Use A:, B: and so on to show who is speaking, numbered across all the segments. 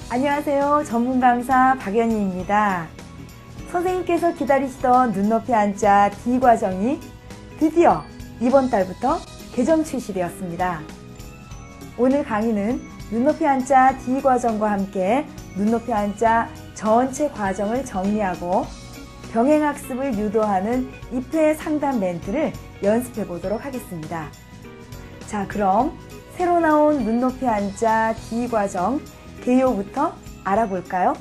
A: 안녕하세요. 전문 강사 박연희입니다. 선생님께서 기다리시던 눈높이 한자 D 과정이 드디어 이번 달부터 개정 출시되었습니다. 오늘 강의는 눈높이 한자 D 과정과 함께 눈높이 한자 전체 과정을 정리하고 병행학습을 유도하는 입회 상담 멘트를 연습해 보도록 하겠습니다. 자, 그럼 새로 나온 눈높이 한자 D 과정 개요부터 알아볼까요?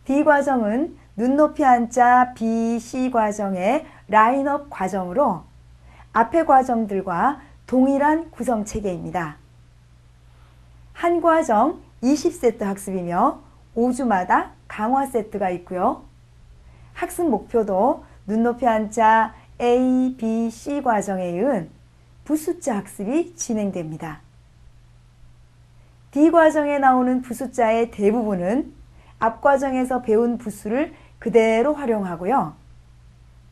A: D 과정은 눈높이 한자 B, C 과정의 라인업 과정으로 앞의 과정들과 동일한 구성 체계입니다. 한 과정 20세트 학습이며 5주마다 강화 세트가 있고요. 학습 목표도 눈높이 한자 A, B, C 과정에 이은 부숫자 학습이 진행됩니다. D 과정에 나오는 부숫자의 대부분은 앞 과정에서 배운 부수를 그대로 활용하고요.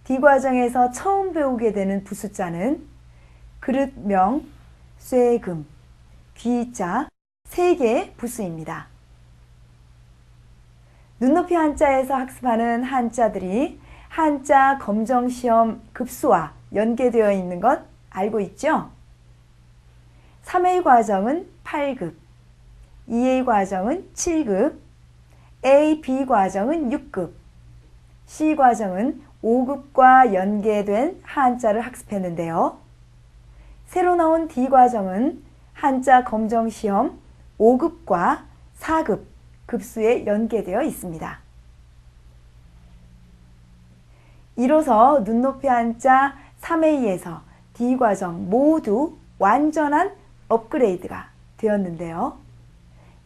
A: D 과정에서 처음 배우게 되는 부숫자는 그릇명, 쇠금, 귀자 3개의 부수입니다. 눈높이 한자에서 학습하는 한자들이 한자 검정시험 급수와 연계되어 있는 것 알고 있죠? 3A 과정은 8급, 2A 과정은 7급, A, B 과정은 6급, C 과정은 5급과 연계된 한자를 학습했는데요. 새로 나온 D 과정은 한자 검정시험 5급과 4급 급수에 연계되어 있습니다. 이로써 눈높이 한자 3A에서 D 과정 모두 완전한 업그레이드가 되었는데요.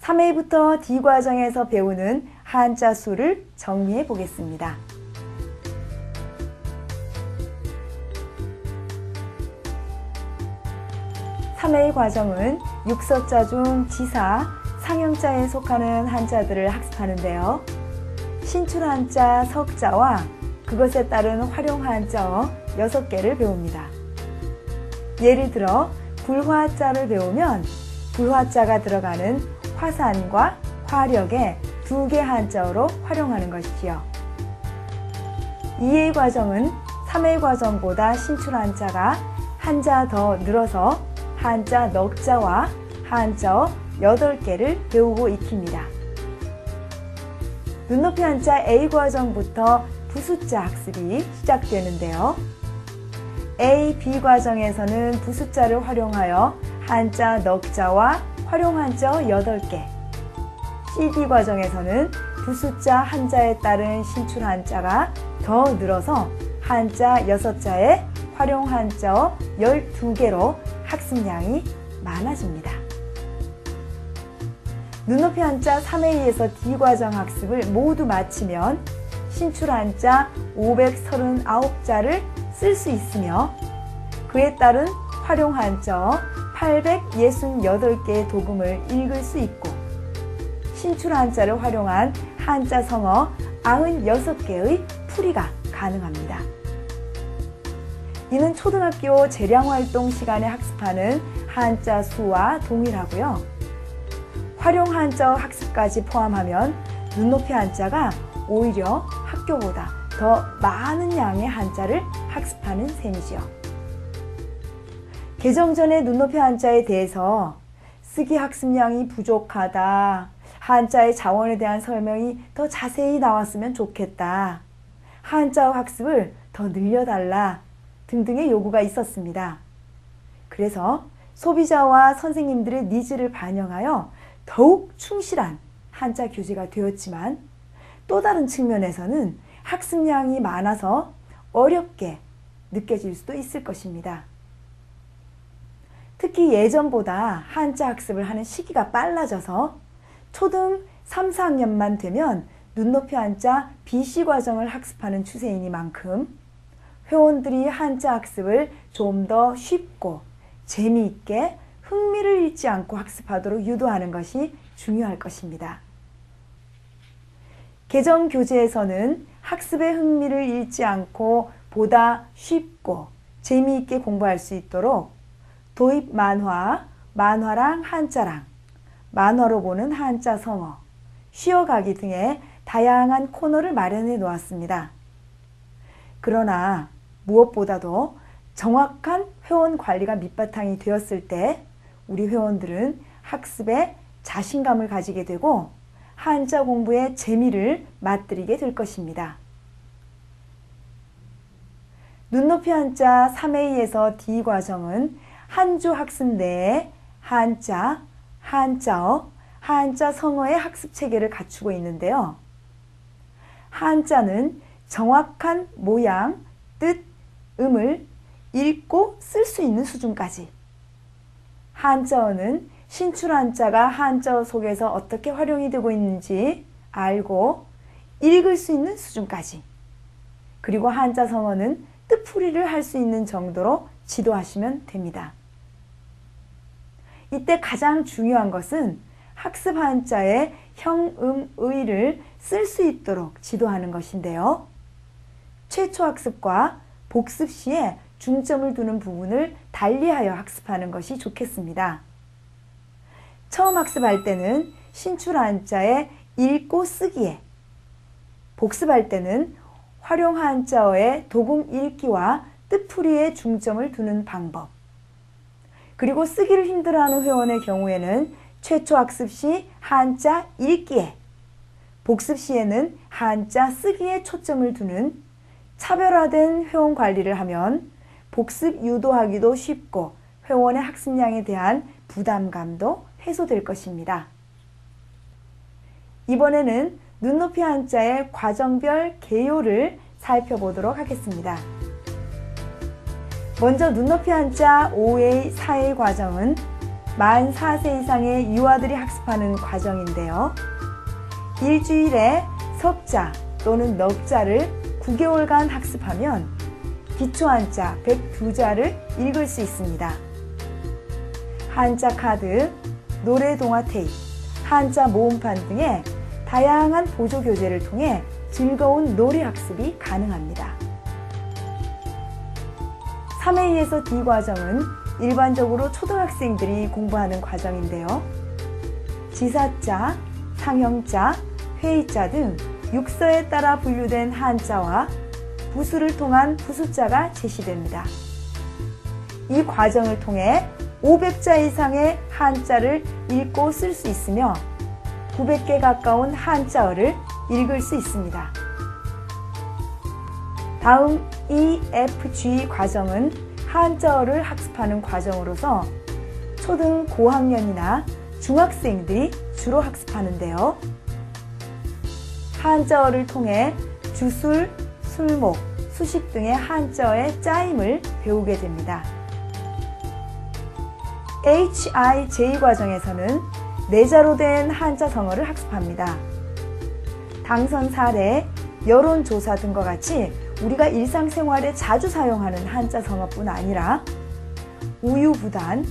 A: 3A부터 D 과정에서 배우는 한자 수를 정리해 보겠습니다. (3A) 과정은 육서자 중 지사, 상형자에 속하는 한자들을 학습하는데요. 신출 한자 석자와 그것에 따른 활용 한자어 6개를 배웁니다. 예를 들어 불화자를 배우면 불화자가 들어가는 화산과 화력의 2개 한자어로 활용하는 것이지요. 2A 과정은 3A 과정보다 신출 한자가 한자 더 늘어서 한자 넉자와 한자어 8개를 배우고 익힙니다. 눈높이 한자 A 과정부터 부숫자 학습이 시작되는데요. A, B 과정에서는 부숫자를 활용하여 한자 넉자와 활용 한자어 8개, C, D 과정에서는 부숫자 한자에 따른 신출 한자가 더 늘어서 한자 6자에 활용 한자어 12개로 학습량이 많아집니다. 눈높이 한자 3A에서 D 과정 학습을 모두 마치면 신출 한자 539자를 쓸 수 있으며 그에 따른 활용 한자어 868개의 도금을 읽을 수 있고 신출 한자를 활용한 한자 성어 96개의 풀이가 가능합니다. 이는 초등학교 재량활동 시간에 학습하는 한자 수와 동일하고요. 활용 한자어 학습까지 포함하면 눈높이 한자가 오히려 학교보다 더 많은 양의 한자를 학습하는 셈이지요. 개정 전의 눈높이 한자에 대해서 쓰기 학습량이 부족하다, 한자의 자원에 대한 설명이 더 자세히 나왔으면 좋겠다, 한자어 학습을 더 늘려달라 등등의 요구가 있었습니다. 그래서 소비자와 선생님들의 니즈를 반영하여 더욱 충실한 한자 교재가 되었지만 또 다른 측면에서는 학습량이 많아서 어렵게 느껴질 수도 있을 것입니다. 특히 예전보다 한자 학습을 하는 시기가 빨라져서 초등 3, 4학년만 되면 눈높이 한자 BC 과정을 학습하는 추세이니만큼 회원들이 한자 학습을 좀 더 쉽고 재미있게 흥미를 잃지 않고 학습하도록 유도하는 것이 중요할 것입니다. 개정 교재에서는 학습의 흥미를 잃지 않고 보다 쉽고 재미있게 공부할 수 있도록 도입 만화, 만화랑 한자랑, 만화로 보는 한자 성어, 쉬어가기 등의 다양한 코너를 마련해 놓았습니다. 그러나 무엇보다도 정확한 회원 관리가 밑바탕이 되었을 때 우리 회원들은 학습에 자신감을 가지게 되고 한자 공부의 재미를 맛들이게 될 것입니다. 눈높이 한자 3A에서 D 과정은 한 주 학습 내에 한자, 한자어, 한자 성어의 학습 체계를 갖추고 있는데요. 한자는 정확한 모양, 뜻, 음을 읽고 쓸 수 있는 수준까지, 한자어는 신출 한자가 한자어 속에서 어떻게 활용이 되고 있는지 알고 읽을 수 있는 수준까지, 그리고 한자 성어는 뜻풀이를 할 수 있는 정도로 지도하시면 됩니다. 이때 가장 중요한 것은 학습 한자의 형, 음, 의를 쓸 수 있도록 지도하는 것인데요. 최초 학습과 복습 시에 중점을 두는 부분을 달리하여 학습하는 것이 좋겠습니다. 처음 학습할 때는 신출 한자의 읽고 쓰기에, 복습할 때는 활용 한자어의 도금 읽기와 뜻풀이에 중점을 두는 방법, 그리고 쓰기를 힘들어하는 회원의 경우에는 최초 학습 시 한자 읽기에, 복습 시에는 한자 쓰기에 초점을 두는 차별화된 회원 관리를 하면 복습 유도하기도 쉽고 회원의 학습량에 대한 부담감도 해소될 것입니다. 이번에는 눈높이 한자의 과정별 개요를 살펴보도록 하겠습니다. 먼저 눈높이 한자 5A, 4A 과정은 만 4세 이상의 유아들이 학습하는 과정인데요. 일주일에 석자 또는 넉자를 9개월간 학습하면 기초 한자 102자를 읽을 수 있습니다. 한자 카드, 노래 동화 테이프, 한자 모음판 등의 다양한 보조 교재를 통해 즐거운 노래 학습이 가능합니다. 3A에서 D 과정은 일반적으로 초등학생들이 공부하는 과정인데요. 지사자, 상형자, 회의자 등 육서에 따라 분류된 한자와 부수를 통한 부수자가 제시됩니다. 이 과정을 통해 500자 이상의 한자를 읽고 쓸 수 있으며 900개 가까운 한자어를 읽을 수 있습니다. 다음 EFG 과정은 한자어를 학습하는 과정으로서 초등 고학년이나 중학생들이 주로 학습하는데요. 한자어를 통해 주술, 술목, 수식 등의 한자어의 짜임을 배우게 됩니다. HIJ 과정에서는 내자로 된 한자 성어를 학습합니다. 당선 사례, 여론조사 등과 같이 우리가 일상생활에 자주 사용하는 한자 성어뿐 아니라 우유부단,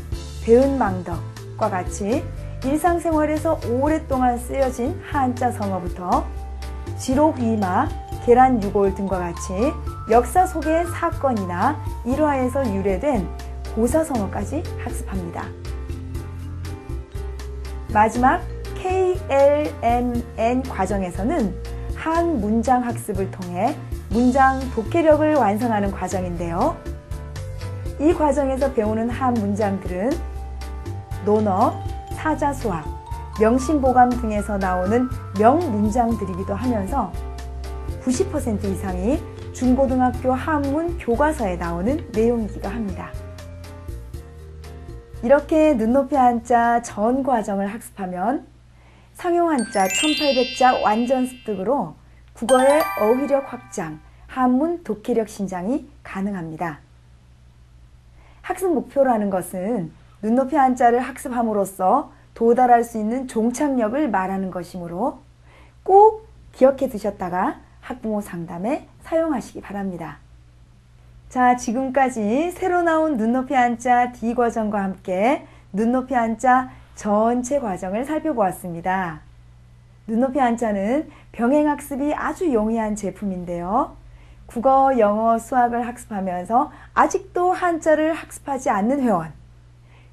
A: 배은망덕과 같이 일상생활에서 오랫동안 쓰여진 한자 성어부터 지록위마, 계란유골 등과 같이 역사 속의 사건이나 일화에서 유래된 고사성어까지 학습합니다. 마지막 KLMN 과정에서는 한 문장 학습을 통해 문장 독해력을 완성하는 과정인데요. 이 과정에서 배우는 한 문장들은 논어, 사자수학, 명심보감 등에서 나오는 명문장들이기도 하면서 90% 이상이 중고등학교 한문 교과서에 나오는 내용이기도 합니다. 이렇게 눈높이 한자 전 과정을 학습하면 상용 한자 1800자 완전 습득으로 국어의 어휘력 확장, 한문 독해력 신장이 가능합니다. 학습 목표라는 것은 눈높이 한자를 학습함으로써 도달할 수 있는 종착역을 말하는 것이므로 꼭 기억해 두셨다가 학부모 상담에 사용하시기 바랍니다. 자, 지금까지 새로 나온 눈높이 한자 D 과정과 함께 눈높이 한자 전체 과정을 살펴보았습니다. 눈높이 한자는 병행학습이 아주 용이한 제품인데요. 국어, 영어, 수학을 학습하면서 아직도 한자를 학습하지 않는 회원,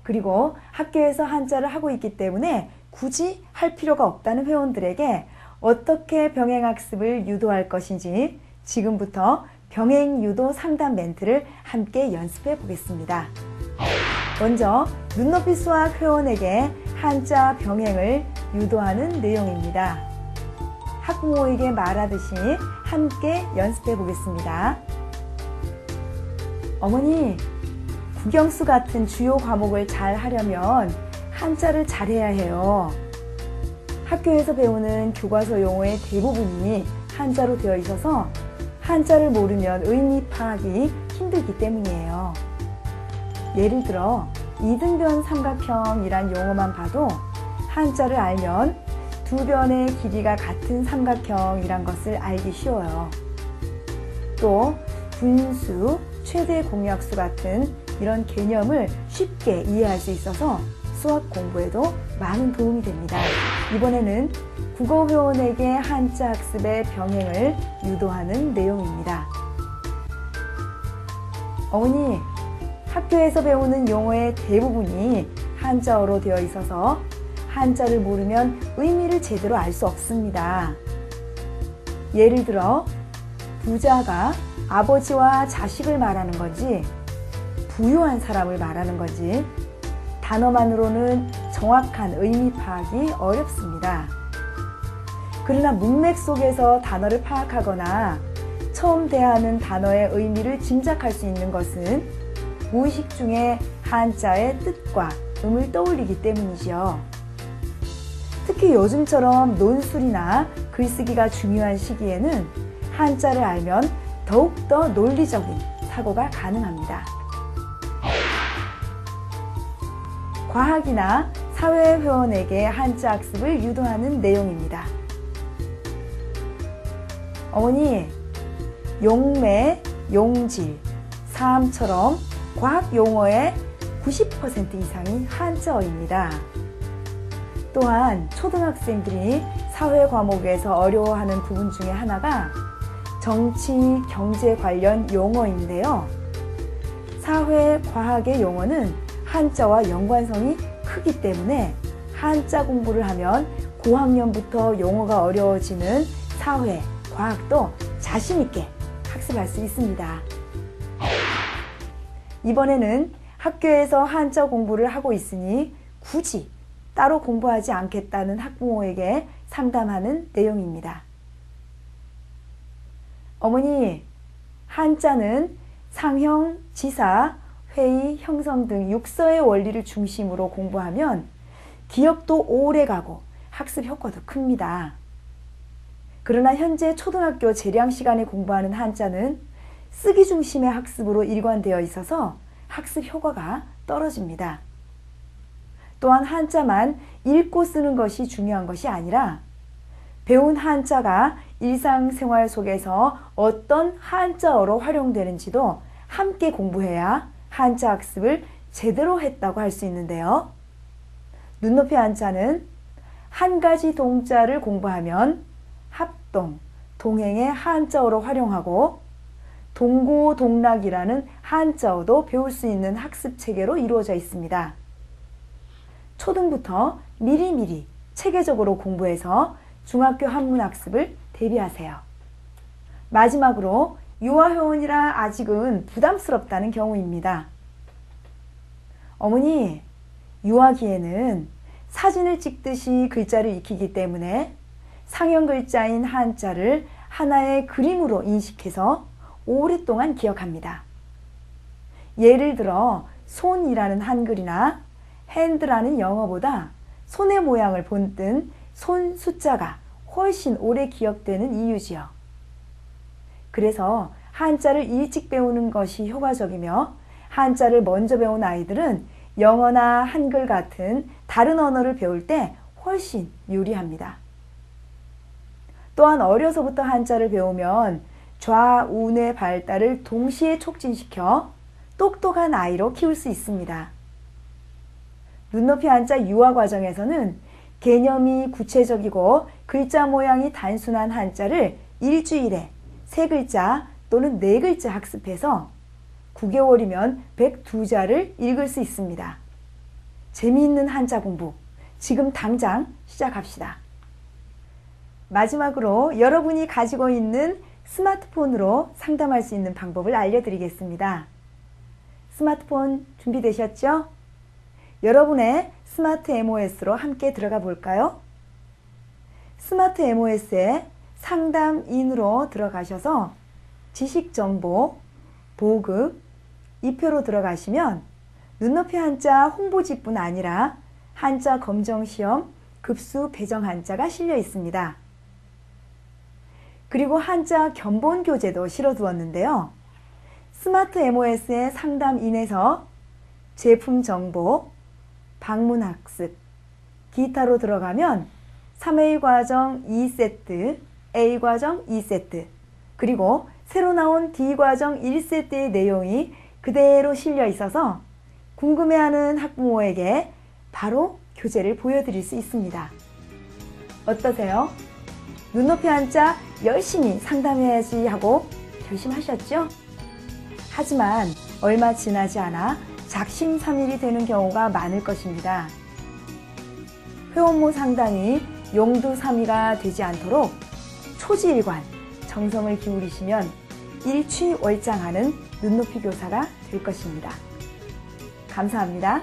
A: 그리고 학교에서 한자를 하고 있기 때문에 굳이 할 필요가 없다는 회원들에게 어떻게 병행학습을 유도할 것인지 지금부터 병행유도 상담 멘트를 함께 연습해 보겠습니다. 먼저 눈높이 수학 회원에게 한자 병행을 유도하는 내용입니다. 학부모에게 말하듯이 함께 연습해 보겠습니다. 어머니, 국영수 같은 주요 과목을 잘 하려면 한자를 잘해야 해요. 학교에서 배우는 교과서 용어의 대부분이 한자로 되어 있어서 한자를 모르면 의미 파악이 힘들기 때문이에요. 예를 들어 이등변 삼각형이란 용어만 봐도 한자를 알면 두 변의 길이가 같은 삼각형이란 것을 알기 쉬워요. 또 분수, 최대 공약수 같은 이런 개념을 쉽게 이해할 수 있어서 수학 공부에도 많은 도움이 됩니다. 이번에는 국어 회원에게 한자 학습의 병행을 유도하는 내용입니다. 어머니, 학교에서 배우는 용어의 대부분이 한자어로 되어 있어서 한자를 모르면 의미를 제대로 알 수 없습니다. 예를 들어 부자가 아버지와 자식을 말하는 건지 부유한 사람을 말하는 건지 단어만으로는 정확한 의미 파악이 어렵습니다. 그러나 문맥 속에서 단어를 파악하거나 처음 대하는 단어의 의미를 짐작할 수 있는 것은 무의식 중에 한자의 뜻과 음을 떠올리기 때문이지요. 특히 요즘처럼 논술이나 글쓰기가 중요한 시기에는 한자를 알면 더욱더 논리적인 사고가 가능합니다. 과학이나 사회회원에게 한자 학습을 유도하는 내용입니다. 어머니, 용매, 용질, 사암처럼 과학 용어의 90% 이상이 한자어입니다. 또한 초등학생들이 사회 과목에서 어려워하는 부분 중에 하나가 정치, 경제 관련 용어인데요. 사회, 과학의 용어는 한자와 연관성이 크기 때문에 한자 공부를 하면 고학년부터 용어가 어려워지는 사회, 과학도 자신 있게 학습할 수 있습니다. 이번에는 학교에서 한자 공부를 하고 있으니 굳이 따로 공부하지 않겠다는 학부모에게 상담하는 내용입니다. 어머니, 한자는 상형, 지사, 회의, 형성 등 육서의 원리를 중심으로 공부하면 기억도 오래 가고 학습 효과도 큽니다. 그러나 현재 초등학교 재량 시간에 공부하는 한자는 쓰기 중심의 학습으로 일관되어 있어서 학습 효과가 떨어집니다. 또한 한자만 읽고 쓰는 것이 중요한 것이 아니라 배운 한자가 일상생활 속에서 어떤 한자어로 활용되는지도 함께 공부해야 한자 학습을 제대로 했다고 할 수 있는데요. 눈높이 한자는 한 가지 동자를 공부하면 합동, 동행의 한자어로 활용하고 동고동락이라는 한자어도 배울 수 있는 학습 체계로 이루어져 있습니다. 초등부터 미리미리 체계적으로 공부해서 중학교 한문 학습을 대비하세요. 마지막으로 유아회원이라 아직은 부담스럽다는 경우입니다. 어머니, 유아기에는 사진을 찍듯이 글자를 익히기 때문에 상형 글자인 한자를 하나의 그림으로 인식해서 오랫동안 기억합니다. 예를 들어 손이라는 한글이나 핸드라는 영어보다 손의 모양을 본뜬 손 숫자가 훨씬 오래 기억되는 이유지요. 그래서 한자를 일찍 배우는 것이 효과적이며 한자를 먼저 배운 아이들은 영어나 한글 같은 다른 언어를 배울 때 훨씬 유리합니다. 또한 어려서부터 한자를 배우면 좌우의 발달을 동시에 촉진시켜 똑똑한 아이로 키울 수 있습니다. 눈높이 한자 유아 과정에서는 개념이 구체적이고 글자 모양이 단순한 한자를 일주일에 3글자 또는 4글자 학습해서 9개월이면 102자를 읽을 수 있습니다. 재미있는 한자 공부 지금 당장 시작합시다. 마지막으로 여러분이 가지고 있는 스마트폰으로 상담할 수 있는 방법을 알려드리겠습니다. 스마트폰 준비되셨죠? 여러분의 스마트 MOS로 함께 들어가 볼까요? 스마트 MOS에 상담인으로 들어가셔서 지식정보, 보급, 이표로 들어가시면 눈높이 한자 홍보지뿐 아니라 한자 검정시험 급수 배정 한자가 실려 있습니다. 그리고 한자 견본 교재도 실어두었는데요. 스마트 MOS의 상담인에서 제품 정보, 방문 학습, 기타로 들어가면 3A 과정 2세트, A 과정 2세트, 그리고 새로 나온 D 과정 1세트의 내용이 그대로 실려 있어서 궁금해하는 학부모에게 바로 교재를 보여드릴 수 있습니다. 어떠세요? 눈높이 한자 열심히 상담해야지 하고 결심하셨죠? 하지만 얼마 지나지 않아 작심삼일이 되는 경우가 많을 것입니다. 회원모 상담이 용두삼이가 되지 않도록 초지일관, 정성을 기울이시면 일취월장하는 눈높이 교사가 될 것입니다. 감사합니다.